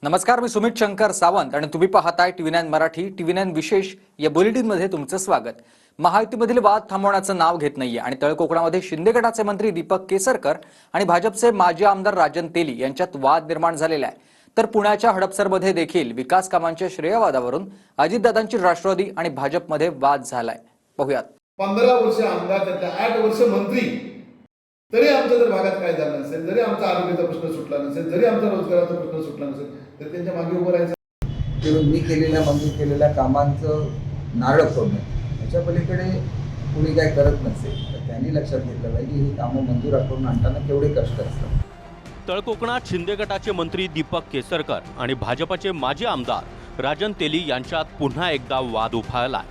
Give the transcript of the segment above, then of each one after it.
नमस्कार, मी सुमित शंकर सावंत आणि तुम्ही पाहताय TV9 मराठी. TV9 विशेष या बुलेटिनमध्ये तुमचं स्वागत. महायुतीमधील वाद थांबवण्याचं नाव घेत नाहीये आणि तळकोकणामध्ये शिंदे गटाचे मंत्री दीपक केसरकर आणि भाजपचे माजी आमदार राजन तेली यांच्यात वाद निर्माण झालेला आहे. तर पुण्याच्या हडपसरमध्ये देखील विकास कामांच्या श्रेयवादावरून अजितदादांची राष्ट्रवादी आणि भाजपमध्ये वाद झालाय. पाहूयात. 15 वर्ष आमदार, त्यातल्या 8 वर्ष मंत्री, तरी आमच्या जर भागात काय झालं नसेल, जरी आमचा आरोग्याचा प्रश्न सुटला नसेल, जरी आमचा रोजगाराचा प्रश्न सुटला नसेल, तर त्यांच्या मागे उभं राहायचं. मी मंजूर केलेल्या कामांचं नारळ फोडणं, याच्या पलीकडे कुणी काय करत नसेल तर त्यांनी लक्षात घेतलं पाहिजे ही कामं मंजूर करून आणताना केवढे कष्ट असतात. तळकोकणात शिंदे गटाचे मंत्री दीपक केसरकर आणि भाजपचे माजी आमदार राजन तेली यांच्यात पुन्हा एकदा वाद उफाळला.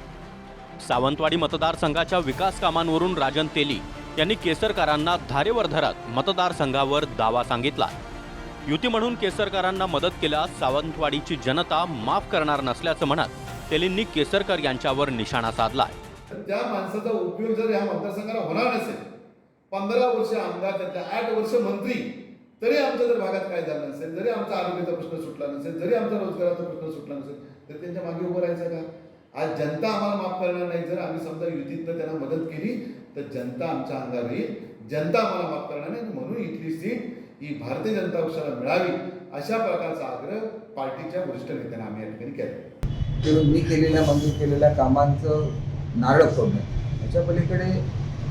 सावंतवाडी मतदारसंघाच्या विकास कामांवरून राजन तेली यांनी केसरकरांना धारेवर धरत मतदारसंघावर दावा सांगितला. युती म्हणून केसरकरांना मदत केल्यास सावंतवाडीची जनता माफ करणार नसल्याचं म्हणत तेलींनी केसरकर यांच्यावर निशाणा साधलाय. त्या माणसाचा उपयोग जर या मतदारसंघाला होणार नसेल, 15 वर्ष आमदार, त्यातल्या 8 वर्ष मंत्री, तरी आमच्या जर भागात काय झालं नसेल, जरी आमचा आरोग्याचा प्रश्न सुटला नसेल, जरी आमचा रोजगाराचा प्रश्न सुटला नसेल, तर त्यांच्या मागे उभं राहायचं का? आज जनता आम्हाला माफ करणार नाही. जर आम्ही समजा युतीतनं त्यांना मदत केली तर जनता आमच्या अंगावर येईल. जनता आम्हाला माफ करणार नाही, म्हणून इथली सीट ही भारतीय जनता पक्षाला मिळावी अशा प्रकारचा आग्रह पार्टीच्या वरिष्ठ नेत्यांना आम्ही या ठिकाणी केला. मी मंजूर केलेल्या कामांचं नारळ फोडणं, याच्या पलीकडे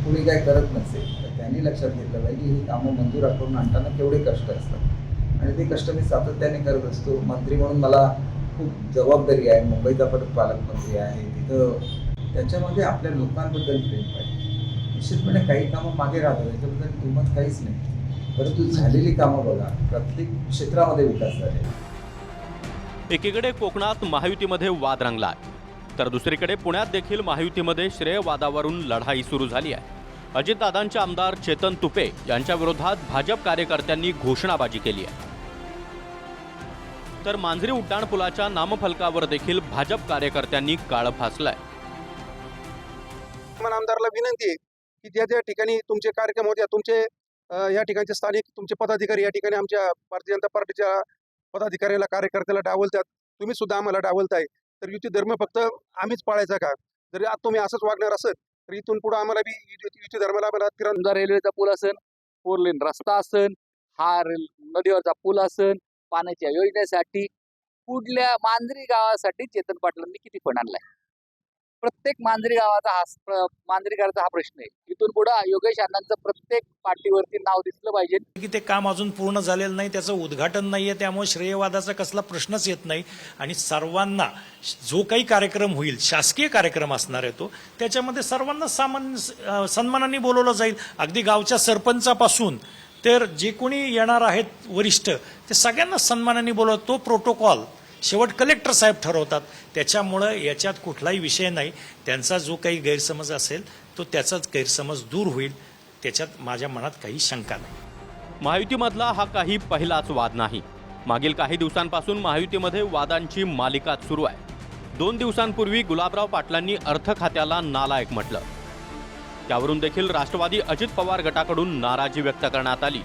कुणी काय करत नसेल तर त्यांनी लक्षात घेतलं पाहिजे ही कामं मंजूर करून आणताना केवढे कष्ट असतात आणि ते कष्ट मी सातत्याने करत असतो. मंत्री म्हणून मला खूप जबाबदारी आहे. मुंबईचा परत पालकमंत्री आहे, तिथं त्याच्यामध्ये आपल्या लोकांबद्दल प्रेम पाहिजे. निश्चितपणे काही कामं मागे राहतात, त्याच्याबद्दल किंमत काहीच नाही, परंतु झालेली कामं बघा, प्रत्येक क्षेत्रामध्ये विकास झाले. एकीकडे कोकणात महायुतीमध्ये वाद रंगलाय, तर दुसरीकडे पुण्यात देखील महायुतीमध्ये श्रेयवादावरून लढाई सुरू झाली आहे. अजितदादांचे आमदार चेतन तुपे यांच्या विरोधात भाजप कार्यकर्त्यांनी घोषणाबाजी केली आहे. तर मांजरी उड्डाणपुलाच्या नामफलकावर देखील भाजप कार्यकर्त्यांनी काळं फासलंय. आमदारला विनंती आहे की ज्या ठिकाणी तुमचे कार्यक्रम होते, तुमचे या ठिकाणचे स्थानिक तुमचे पदाधिकारी या ठिकाणी आमच्या भारतीय जनता पार्टीच्या पदाधिकाऱ्याला कार्यकर्त्याला डावलतात, तुम्ही सुद्धा आम्हाला डावलताय, तर युती धर्म फक्त आम्हीच पाळायचा का? जरी आज तुम्ही असंच वागणार असेल तर इथून पुढे आम्हाला बी युती धर्माला आम्हाला तिरंगा रेल्वेचा पूल असेल, 4 लेन रस्ता असेल, हा नदीवरचा पूल असेल, पाण्याच्या योजनेसाठी कुठल्या मांजरी गावासाठी चेतन पाटलांनी किती फंड आणलाय? प्रत्येक मांजरी गावाचा मांजरीकरांचा हा प्रश्न आहे. इथून पुढे योगेश अण्णांचं प्रत्येक पार्टीवरती नाव दिसलं पाहिजे की ते काम अजून पूर्ण झालेलं नाही, त्याचं उद्घाटन नाहीये, त्यामुळे श्रेयवादाचा कसला प्रश्नच येत नाही. आणि सर्वांना जो काही कार्यक्रम होईल, शासकीय कार्यक्रम असणार आहे तो, त्याच्यामध्ये सर्वांना सन्मानाने बोलवलं जाईल. अगदी गावच्या सरपंचापासून तर जे कोणी येणार आहेत वरिष्ठ, ते सगळ्यांना सन्मानाने बोलवत. तो प्रोटोकॉल शेवट कलेक्टर साहेब ठरवतात. त्याच्यामुळं याच्यात कुठलाही विषय नाही. त्यांचा जो काही गैरसमज असेल तो त्याचाच गैरसमज दूर होईल, त्याच्यात माझ्या मनात काही शंका नाही. महायुतीमधला हा काही पहिलाच वाद नाही. मागील काही दिवसांपासून महायुतीमध्ये वादांची मालिका सुरू आहे. 2 दिवसांपूर्वी गुलाबराव पाटलांनी अर्थ खात्याला नालायक म्हटलं. त्यावरून देखील राष्ट्रवादी अजित पवार गटाकडून नाराजी व्यक्त करण्यात आली.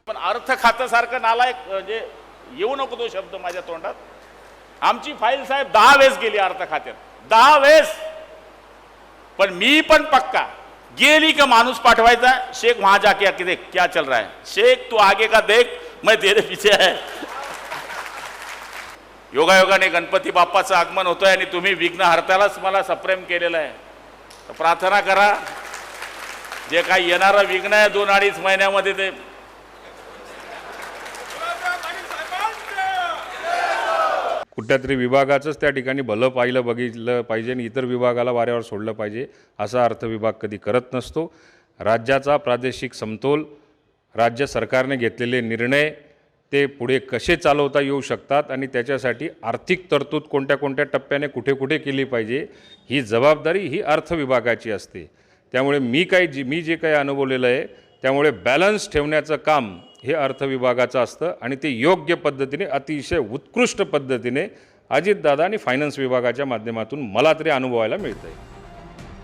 पण अर्थ खात्यासारखं नालायक म्हणजे येऊ नको तो शब्द माझ्या तोंडात. आमची फाईल साहेब 10 वेळेस गेली अर्थ खात्यात, 10 वेळेस. पण मी पण पक्का गेली का माणूस पाठवायचा, शेख वहां जाके आके देख क्या चल रहा है, शेख तू आगे का देख मैं तेरे पीछे है. योगायोगाने गणपती बाप्पाचं आगमन होतंय आणि तुम्ही विघ्न हरतालाच मला सप्रेम केलेलं आहे. तर प्रार्थना करा, जे काही येणारं विघ्न आहे 2-2.5 महिन्यामध्ये ते कुठल्या तरी विभागाचंच त्या ठिकाणी भलं पाहिलं बघितलं पाहिजे आणि इतर विभागाला वाऱ्यावर सोडलं पाहिजे, असा अर्थ विभाग कधी करत नसतो. राज्याचा प्रादेशिक समतोल, राज्य सरकारने घेतलेले निर्णय ते पुढे कसे चालवता येऊ शकतात आणि त्याच्यासाठी आर्थिक तरतूद कोणत्या कोणत्या टप्प्याने कुठे कुठे केली पाहिजे, ही जबाबदारी ही अर्थ विभागाची असते. त्यामुळे मी जे काही अनुभवलेलं आहे, त्यामुळे बॅलन्स ठेवण्याचं काम हे अर्थ विभागाचं असतं आणि ते योग्य पद्धतीने, अतिशय उत्कृष्ट पद्धतीने अजितदादा आणि फायनान्स विभागाच्या माध्यमातून मला तरी अनुभवायला मिळतंय.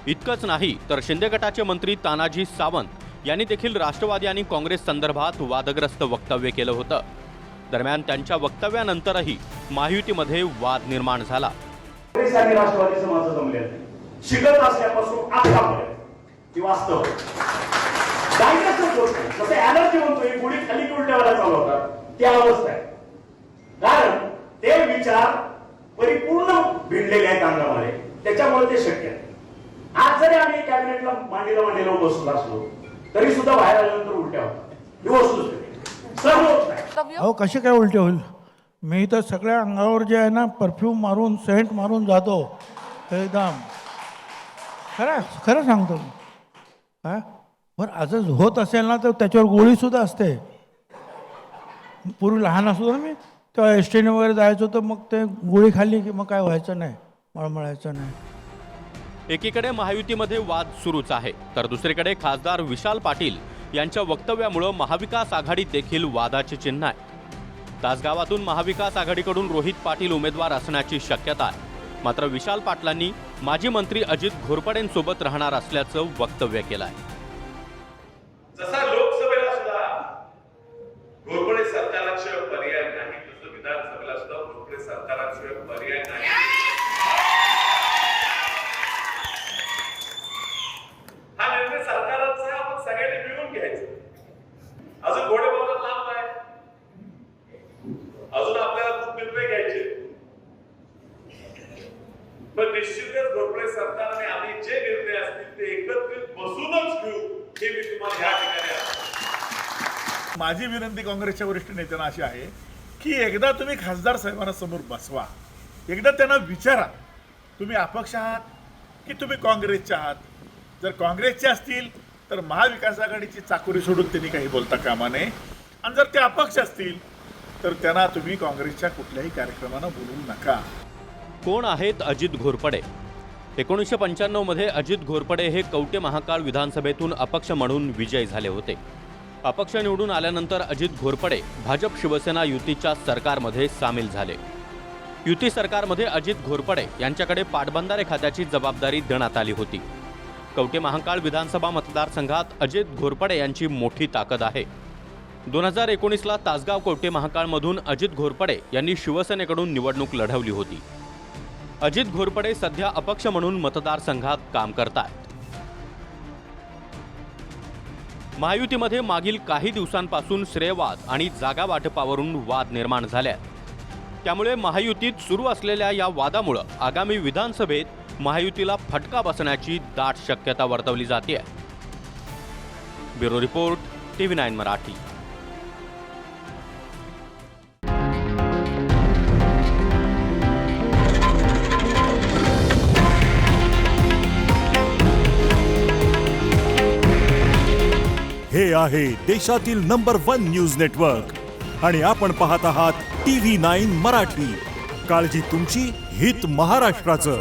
इतकंच नाही तर शिंदे गटाचे मंत्री तानाजी सावंत यांनी देखील राष्ट्रवादी आणि काँग्रेस संदर्भात वादग्रस्त वक्तव्य केलं होतं. दरम्यान त्यांच्या वक्तव्यानंतरही महायुतीमध्ये वाद निर्माण झाला. काँग्रेस आणि राष्ट्रवादीचं माझं जमलेलं नाही. शिकत असल्यापासून आतापर्यंत ती वास्तव डायग्रेसच होत नाही. जसं एनर्जी म्हणतोय गोळी खाली उलट्यावर चालवतात ती अवस्था आहे. कारण ते विचार परिपूर्ण भिडलेले आहेत अंगामध्ये, त्याच्यामुळे ते शक्य आहे. आज जरी आम्ही कॅबिनेटला मांडीला बसलो असलो तरी सुद्धा बाहेर आल्यानंतर उलट्या होतात. ही वस्तुस्थिती सर्व होत नाही. अहो कसे काय उलटे होईल? मी तर सगळ्या अंगावर जे आहे ना परफ्यूम मारून सेंट मारून जातो एकदम. खरं सांगतो मी. काय बरं असं होत असेल ना तर त्याच्यावर गोळीसुद्धा असते. पूर्वी लहान असतो ना मी तेव्हा एस टीने वगैरे जायचो तर मग ते गोळी खाल्ली की मग काय व्हायचं नाही, मळमळायचं नाही. एकीकडे महायुतीमध्ये वाद सुरूच आहे, तर दुसरीकडे खासदार विशाल पाटील यांच्या वक्तव्यामुळे महाविकास आघाडीत देखील वादाचे चिन्ह आहे. तासगावातून महाविकास आघाडीकडून रोहित पाटील उमेदवार असण्याची शक्यता आहे. मात्र विशाल पाटलांनी माजी मंत्री अजित घोरपडेंसोबत राहणार असल्याचं वक्तव्य केलं आहे. जसा लोकसभेला सुद्धा घोरपडे सरकाराशिवाय पर्याय नाही, तसं विधानसभेला सुद्धा घोरपडे सरकाराशिवाय पर्याय नाही. हा निर्णय सरकारचा आहे, आपण सगळ्यांनी मिळून घ्यायचा. अजून घोडेबाबत लांब आहे, अजून आपल्याला खूप निर्णय घ्यायचे. पण निश्चितच घोरपडे सरकारने आम्ही जे निर्णय असतील ते एकत्रित बसूनच घेऊ, हे मी तुम्हाला या ठिकाणी. माझी विनंती काँग्रेसच्या वरिष्ठ नेत्यांना अशी आहे की एकदा तुम्ही खासदार साहेबांना समोर बसवा, एकदा त्यांना विचारा तुम्ही अपक्ष आहात की तुम्ही काँग्रेसचे आहात. जर काँग्रेसचे असतील तर महाविकास आघाडीची चाकोरी सोडून त्यांनी काही बोलता कामा नये, आणि जर ते अपक्ष असतील तर त्यांना तुम्ही काँग्रेसच्या कुठल्याही कार्यक्रमांना बोलवू नका. कोण आहेत अजित घोरपडे? 1995 मध्ये अजित घोरपडे हे कवठे महाकाळ विधानसभेतून अपक्ष म्हणून विजयी झाले होते. अपक्ष निवडून आल्यानंतर अजित घोरपडे भाजप शिवसेना युतीच्या सरकारमध्ये सामील झाले. युती सरकारमध्ये अजित घोरपडे यांच्याकडे पाटबंधारे खात्याची जबाबदारी देण्यात आली होती. कवठे महाकाळ विधानसभा मतदारसंघात अजित घोरपडे यांची मोठी ताकद आहे. 2019ला तासगाव कवठे महाकाळमधून अजित घोरपडे यांनी शिवसेनेकडून निवडणूक लढवली होती. अजित घोरपडे सध्या अपक्ष म्हणून मतदारसंघात काम करतात. महायुतीमध्ये मागील काही दिवसांपासून श्रेयवाद आणि जागा वाटपावरून वाद निर्माण झाले. त्यामुळे महायुतीत सुरू असलेल्या या वादामुळे आगामी विधानसभेत महायुतीला फटका बसण्याची दाट शक्यता वर्तवली जाते. Bureau report, TV9 Marathi. हे आहे देशातील नंबर 1 न्यूज नेटवर्क आणि आपण पाहत आहात TV9 मराठी. काळजी तुमची, हित महाराष्ट्राचं.